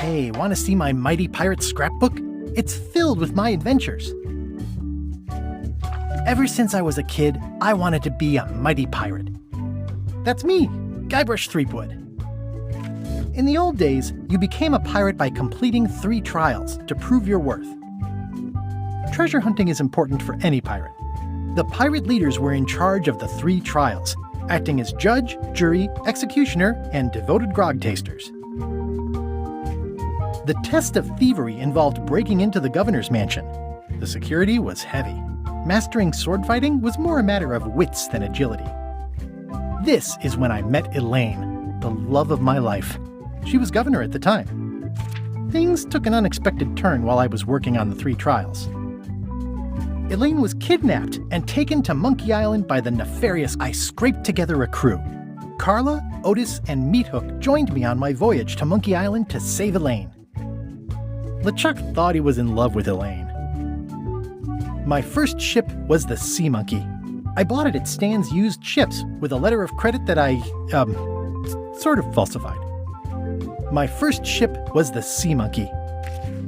Hey, want to see my mighty pirate scrapbook? It's filled with my adventures. Ever since I was a kid, I wanted to be a mighty pirate. That's me, Guybrush Threepwood. In the old days, you became a pirate by completing 3 trials to prove your worth. Treasure hunting is important for any pirate. The pirate leaders were in charge of the 3 trials, acting as judge, jury, executioner, and devoted grog tasters. The test of thievery involved breaking into the governor's mansion. The security was heavy. Mastering sword fighting was more a matter of wits than agility. This is when I met Elaine, the love of my life. She was governor at the time. Things took an unexpected turn while I was working on the 3 trials. Elaine was kidnapped and taken to Monkey Island by the nefarious. I scraped together a crew. Carla, Otis, and Meathook joined me on my voyage to Monkey Island to save Elaine. LeChuck thought he was in love with Elaine. My first ship was the Sea Monkey. I bought it at Stan's used ships with a letter of credit that I, sort of falsified. My first ship was the Sea Monkey.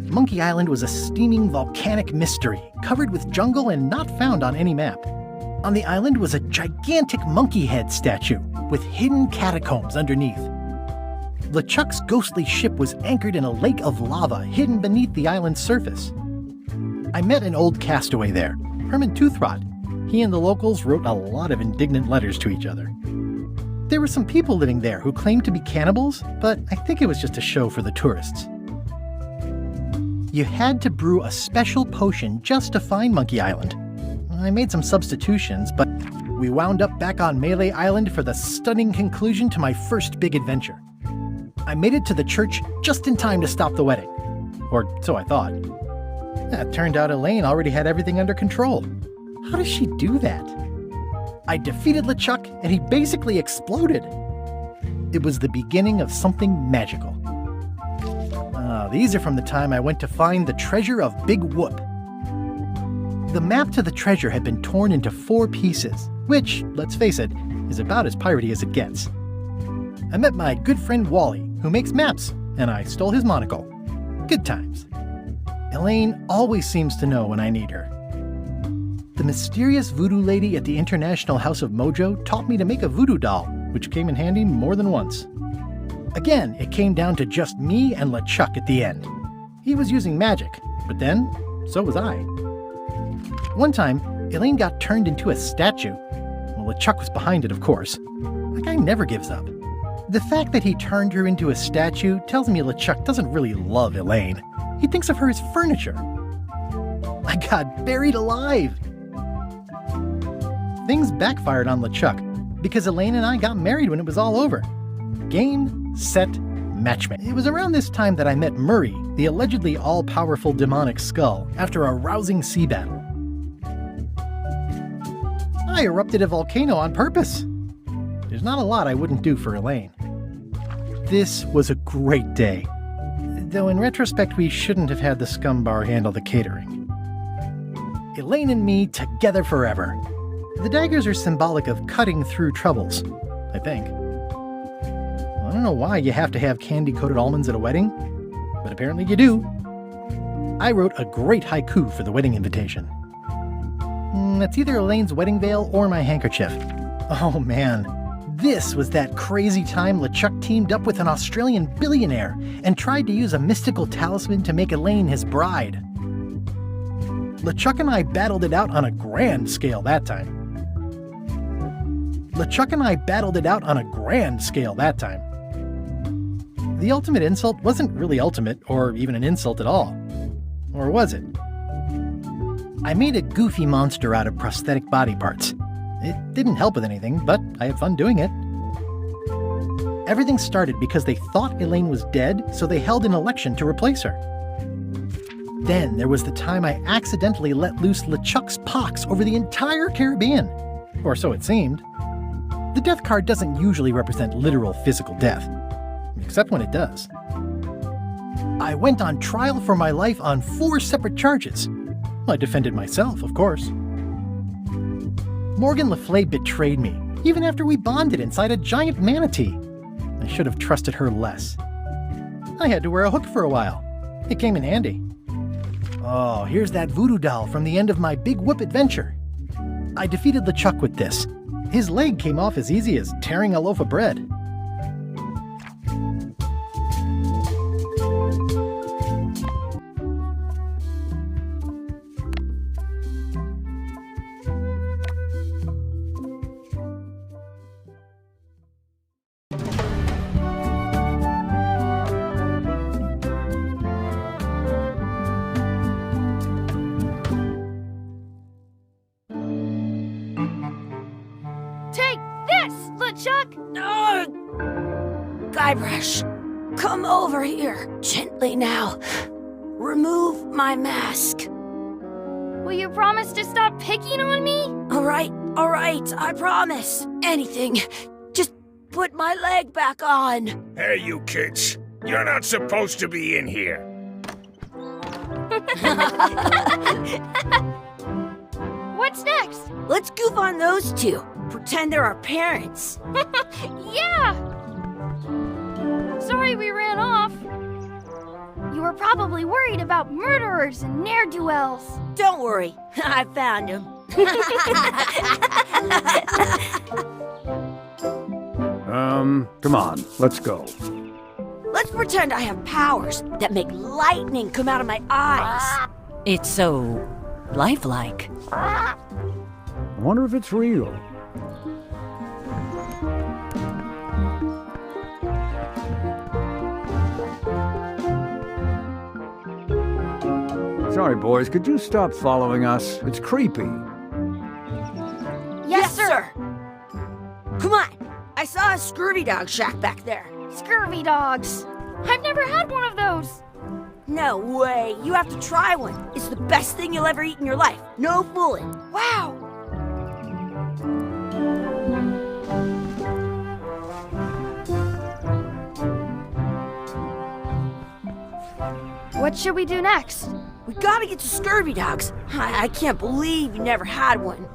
Monkey Island was a steaming volcanic mystery, covered with jungle and not found on any map. On the island was a gigantic monkey head statue with hidden catacombs underneath. LeChuck's ghostly ship was anchored in a lake of lava hidden beneath the island's surface. I met an old castaway there, Herman Toothrot. He and the locals wrote a lot of indignant letters to each other. There were some people living there who claimed to be cannibals, but I think it was just a show for the tourists. You had to brew a special potion just to find Monkey Island. I made some substitutions, but we wound up back on Melee Island for the stunning conclusion to my first big adventure. I made it to the church just in time to stop the wedding. Or so I thought. It turned out Elaine already had everything under control. How does she do that? I defeated LeChuck, and he basically exploded. It was the beginning of something magical. These are from the time I went to find the treasure of Big Whoop. The map to the treasure had been torn into 4 pieces, which, let's face it, is about as piratey as it gets. I met my good friend Wally, who makes maps, and I stole his monocle. Good times. Elaine always seems to know when I need her. The mysterious voodoo lady at the International House of Mojo taught me to make a voodoo doll, which came in handy more than once. Again, it came down to just me and LeChuck at the end. He was using magic, but then, so was I. One time, Elaine got turned into a statue. Well, LeChuck was behind it, of course. The guy never gives up. The fact that he turned her into a statue tells me LeChuck doesn't really love Elaine. He thinks of her as furniture. I got buried alive. Things backfired on LeChuck because Elaine and I got married when it was all over. Game, set, matchmaking. It was around this time that I met Murray, the allegedly all-powerful demonic skull, after a rousing sea battle. I erupted a volcano on purpose. There's not a lot I wouldn't do for Elaine. This was a great day. Though in retrospect, we shouldn't have had the scum bar handle the catering. Elaine and me together forever. The daggers are symbolic of cutting through troubles, I think. I don't know why you have to have candy-coated almonds at a wedding, but apparently you do. I wrote a great haiku for the wedding invitation. It's either Elaine's wedding veil or my handkerchief. Oh man, this was that crazy time LeChuck teamed up with an Australian billionaire and tried to use a mystical talisman to make Elaine his bride. LeChuck and I battled it out on a grand scale that time. The ultimate insult wasn't really ultimate, or even an insult at all. Or was it? I made a goofy monster out of prosthetic body parts. It didn't help with anything, but I had fun doing it. Everything started because they thought Elaine was dead, so they held an election to replace her. Then there was the time I accidentally let loose LeChuck's pox over the entire Caribbean. Or so it seemed. The death card doesn't usually represent literal physical death, except when it does. I went on trial for my life on 4 separate charges. I defended myself, of course. Morgan Le Fay betrayed me, even after we bonded inside a giant manatee. I should have trusted her less. I had to wear a hook for a while. It came in handy. Oh, here's that voodoo doll from the end of my Big Whoop adventure. I defeated LeChuck with this. His leg came off as easy as tearing a loaf of bread. Guybrush, come over here, gently now. Remove my mask. Will you promise to stop picking on me? All right, I promise. Anything. Just put my leg back on. Hey, you kids. You're not supposed to be in here. What's next? Let's goof on those two. Pretend they're our parents. Yeah! Sorry we ran off. You were probably worried about murderers and ne'er-do-wells. Don't worry, I found him. Come on, let's go. Let's pretend I have powers that make lightning come out of my eyes. It's so lifelike. I wonder if it's real. Sorry, boys, could you stop following us? It's creepy. Yes, sir. Come on, I saw a scurvy dog shack back there. Scurvy dogs. I've never had one of those. No way, you have to try one. It's the best thing you'll ever eat in your life. No fooling. Wow. What should we do next? We gotta get to scurvy dogs. I can't believe you never had one.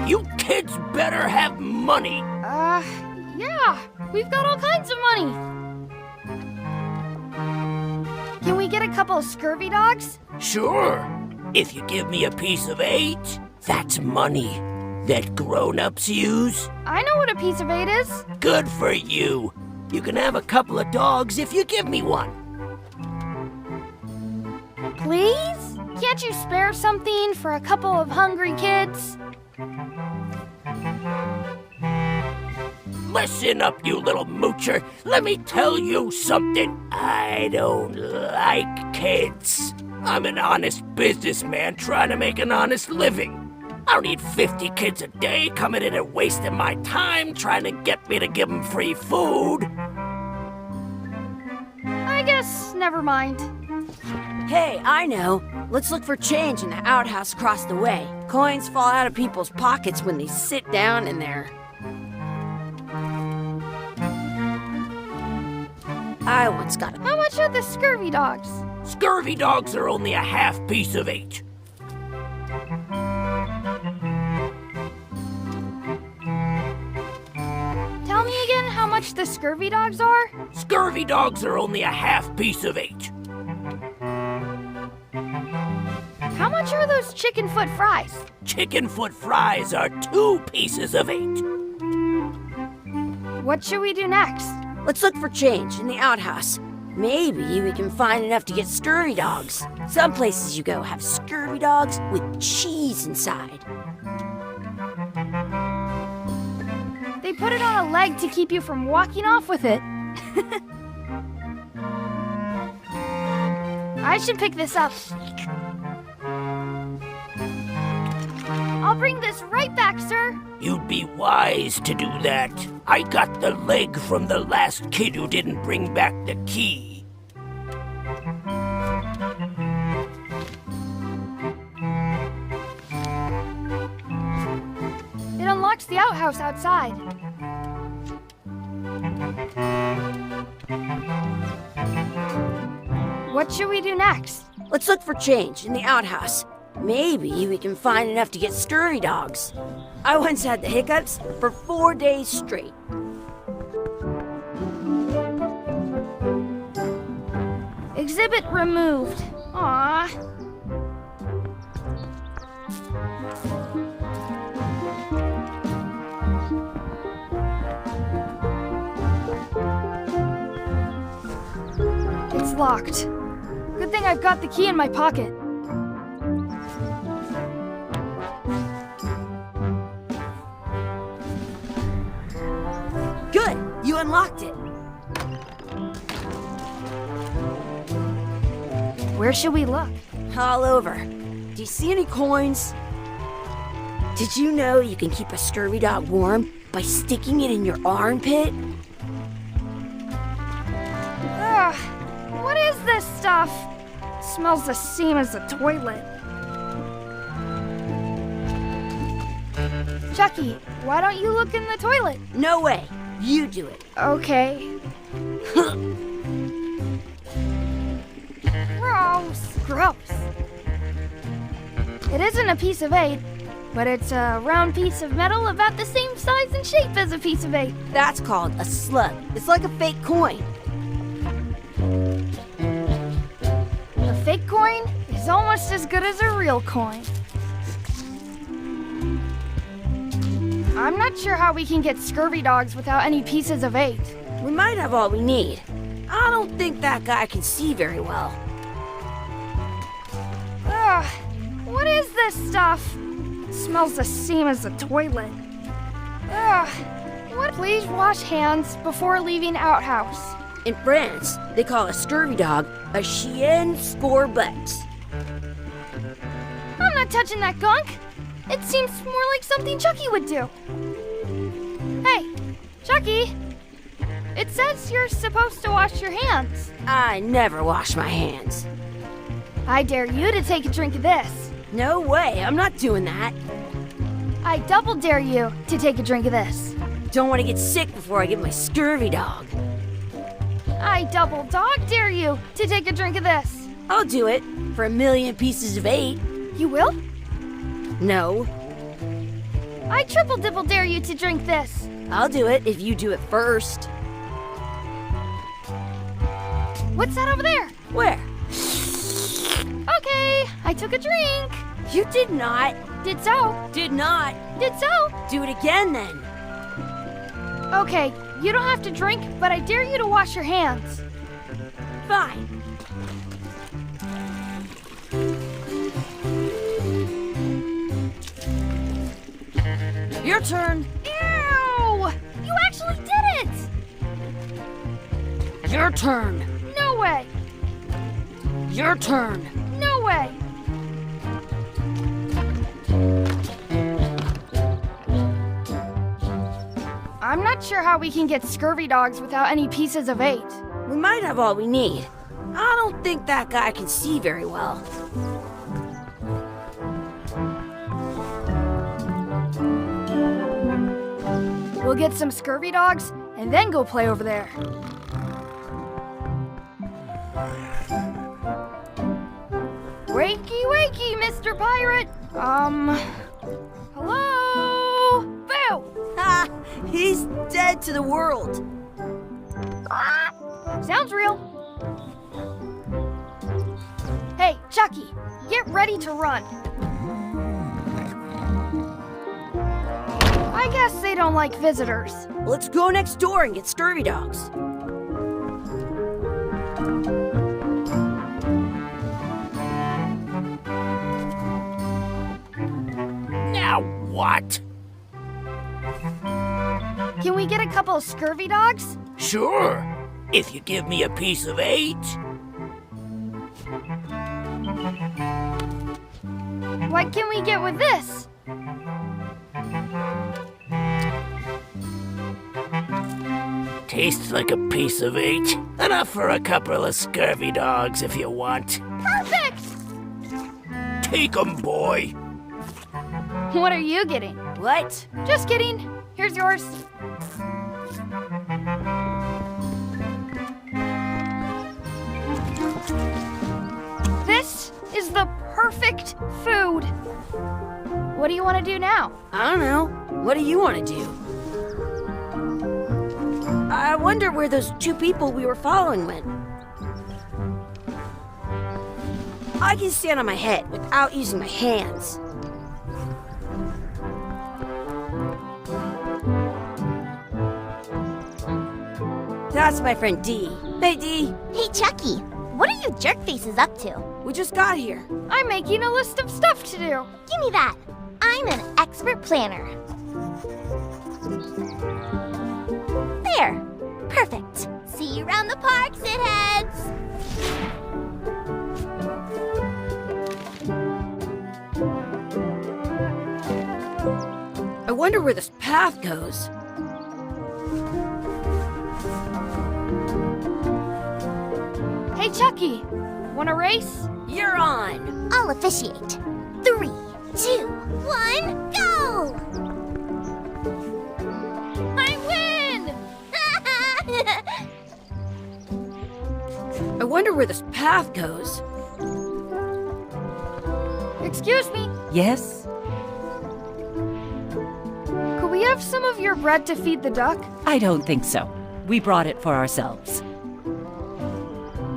You kids better have money. Yeah. We've got all kinds of money. Can we get a couple of scurvy dogs? Sure. If you give me a piece of 8, that's money that grown-ups use. I know what a piece of 8 is. Good for you. You can have a couple of dogs if you give me one. Please? Can't you spare something for a couple of hungry kids? Listen up, you little moocher. Let me tell you something. I don't like kids. I'm an honest businessman trying to make an honest living. I don't need 50 kids a day coming in and wasting my time trying to get me to give them free food. I guess never mind. Hey, I know. Let's look for change in the outhouse across the way. Coins fall out of people's pockets when they sit down in there. I once got How much are the scurvy dogs? Scurvy dogs are only a half piece of 8. Tell me again how much the scurvy dogs are? Scurvy dogs are only a half piece of 8. How much are those chicken foot fries? Chicken foot fries are 2 pieces of 8. What should we do next? Let's look for change in the outhouse. Maybe we can find enough to get scurvy dogs. Some places you go have scurvy dogs with cheese inside. They put it on a leg to keep you from walking off with it. I should pick this up. I'll bring this right back, sir. You'd be wise to do that. I got the leg from the last kid who didn't bring back the key. It unlocks the outhouse outside. What should we do next? Let's look for change in the outhouse. Maybe we can find enough to get scurvy dogs. I once had the hiccups for 4 days straight. Exhibit removed. Aww. It's locked. Good thing I've got the key in my pocket. Good, you unlocked it. Where should we look? All over. Do you see any coins? Did you know you can keep a scurvy dog warm by sticking it in your armpit? Ugh, what is this stuff? Smells the same as the toilet. Chucky, why don't you look in the toilet? No way. You do it. Okay. Gross. Gross. It isn't a piece of 8, but it's a round piece of metal about the same size and shape as a piece of 8. That's called a slug. It's like a fake coin. A fake coin is almost as good as a real coin. I'm not sure how we can get scurvy dogs without any pieces of 8. We might have all we need. I don't think that guy can see very well. Ugh, what is this stuff? Smells the same as the toilet. Ugh, what? Please wash hands before leaving Outhouse. In France, they call a scurvy dog a chien scorbut. I'm not touching that gunk. It seems more like something Chucky would do. Hey, Chucky, it says you're supposed to wash your hands. I never wash my hands. I dare you to take a drink of this. No way, I'm not doing that. I double dare you to take a drink of this. Don't want to get sick before I get my scurvy dog. I double dog dare you to take a drink of this. I'll do it for 1,000,000 pieces of 8. You will? No, I triple dibble dare you to drink this. I'll do it if you do it first. What's that over there? Where? Okay, I took a drink. You did not. Did so. Did not. Did so. Do it again then. Okay, you don't have to drink, but I dare you to wash your hands. Fine. Your turn. Ew! You actually did it! Your turn. No way. Your turn. No way. I'm not sure how we can get scurvy dogs without any pieces of 8. We might have all we need. I don't think that guy can see very well. We'll get some scurvy dogs and then go play over there. Wakey, wakey, Mr. Pirate. Hello? Boo! Ha! He's dead to the world. Sounds real. Hey, Chucky, get ready to run. I guess they don't like visitors. Let's go next door and get scurvy dogs. Now what? Can we get a couple of scurvy dogs? Sure, if you give me a piece of 8. What can we get with this? Tastes like a piece of 8. Enough for a couple of scurvy dogs if you want. Perfect! Take 'em, boy. What are you getting? What? Just kidding. Here's yours. perfect food. What do you want to do now? I don't know. What do you want to do? I wonder where those two people we were following went. I can stand on my head without using my hands. That's my friend Dee. Hey, Dee. Hey, Chucky, what are you jerk faces up to? We just got here. I'm making a list of stuff to do. Give me that. I'm an expert planner. There. Perfect. See you around the park, shitheads. I wonder where this path goes. Hey, Chucky, want to race? You're on. I'll officiate. 3, 2, 1, go! I win! I wonder where this path goes. Excuse me, Yes? could we have some of your bread to feed the duck? I don't think so. We brought it for ourselves.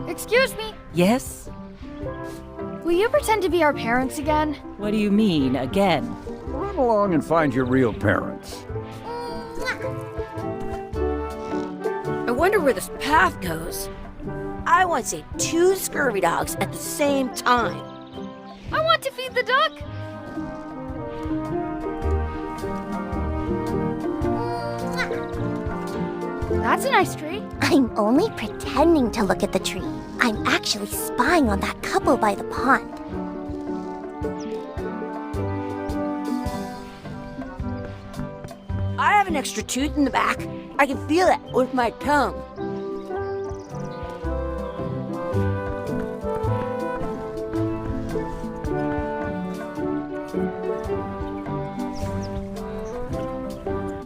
Excuse me, Yes? will you pretend to be our parents again? What do you mean, again? Run along and find your real parents. I wonder where this path goes. I want to say 2 scurvy dogs at the same time. I want to feed the duck. That's a nice tree. I'm only pretending to look at the tree. I'm actually spying on that couple by the pond. I have an extra tooth in the back. I can feel it with my tongue.